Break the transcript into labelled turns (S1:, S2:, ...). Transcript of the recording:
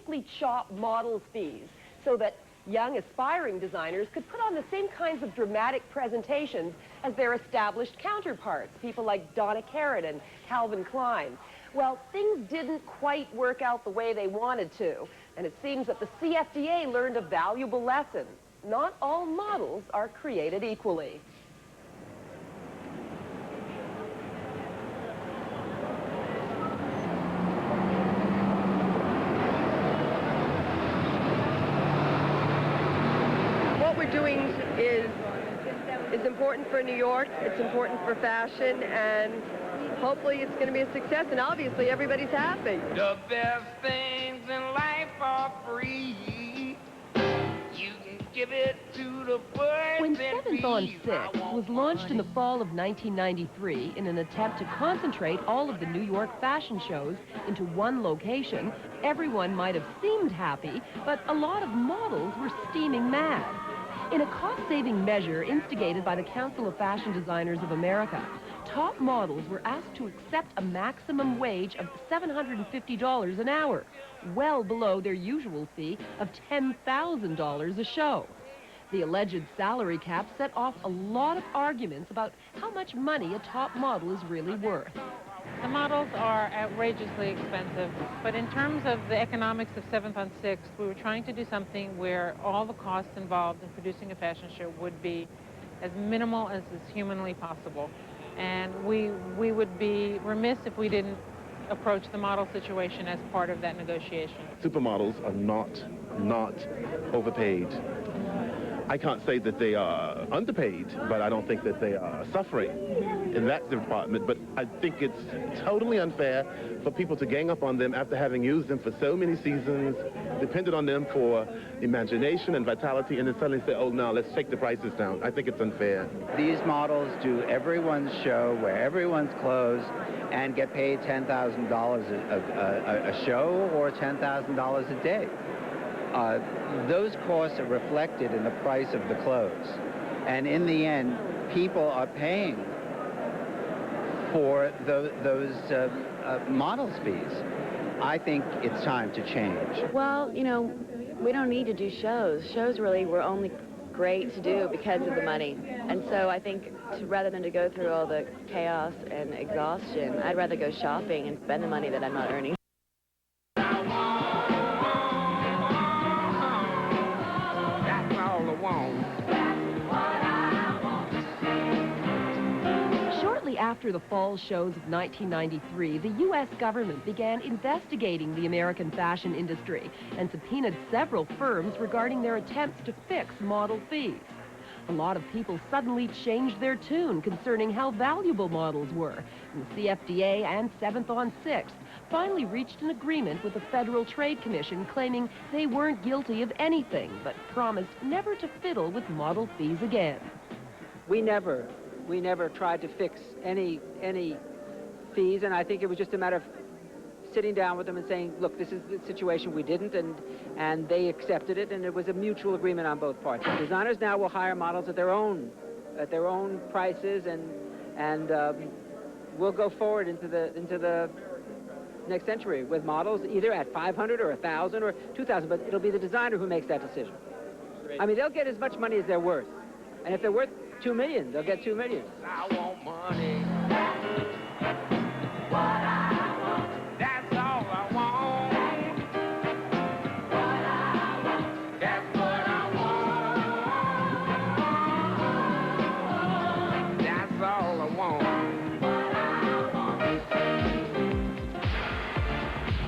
S1: strategically chop models' fees so that young aspiring designers could put on the same kinds of dramatic presentations as their established counterparts, people like Donna Karan and Klein. Well, things didn't quite work out the way they wanted to, and it seems that the CFDA learned a valuable lesson. Not all models are created equally. What we're doing is important for New York, it's important for fashion, and hopefully it's going to be a success, and obviously everybody's happy.
S2: The best things in life are free. You can give it to the birds.
S1: When 7th on 6th was launched in the fall of 1993 in an attempt to concentrate all of the New York fashion shows into one location, everyone might have seemed happy, but a lot of models were steaming mad. In a cost-saving measure instigated by the Council of Fashion Designers of America, top models were asked to accept a maximum wage of $750 an hour, well below their usual fee of $10,000 a show. The alleged salary cap set off a lot of arguments about how much money a top model is really worth.
S3: The models are outrageously expensive, but in terms of the economics of 7th on 6th, we were trying to do something where all the costs involved in producing a fashion show would be as minimal as is humanly possible. And we would be remiss if we didn't approach the model situation as part of that negotiation.
S4: Supermodels are not overpaid. I can't say that they are underpaid, but I don't think that they are suffering in that department. But I think it's totally unfair for people to gang up on them after having used them for so many seasons, depended on them for imagination and vitality, and then suddenly say, oh, no, let's take the prices down. I think it's unfair.
S5: These models do everyone's show, wear everyone's clothes, and get paid $10,000 a show or $10,000 a day. Those costs are reflected in the price of the clothes. And in the end, people are paying for those models' fees. I think it's time to change.
S6: Well, you know, we don't need to do shows. Shows really were only great to do because of the money. And so I think rather than to go through all the chaos and exhaustion, I'd rather go shopping and spend the money that I'm not earning.
S1: Shortly after the fall shows of 1993, the U.S. government began investigating the American fashion industry and subpoenaed several firms regarding their attempts to fix model fees. A lot of people suddenly changed their tune concerning how valuable models were, and the CFDA and 7th on 6th finally reached an agreement with the Federal Trade Commission claiming they weren't guilty of anything, but promised never to fiddle with model fees again.
S7: We never tried to fix any fees, and I think it was just a matter of sitting down with them and saying, look, this is the situation, we didn't, and they accepted it, and it was a mutual agreement on both parts. Designers now will hire models at their own prices, and we'll go forward into the next century with models either at 500 or 1,000 or 2,000, but it'll be the designer who makes that decision. I mean, they'll get as much money as they're worth, and if they're worth $2 million, they'll get $2 million.
S2: I want money.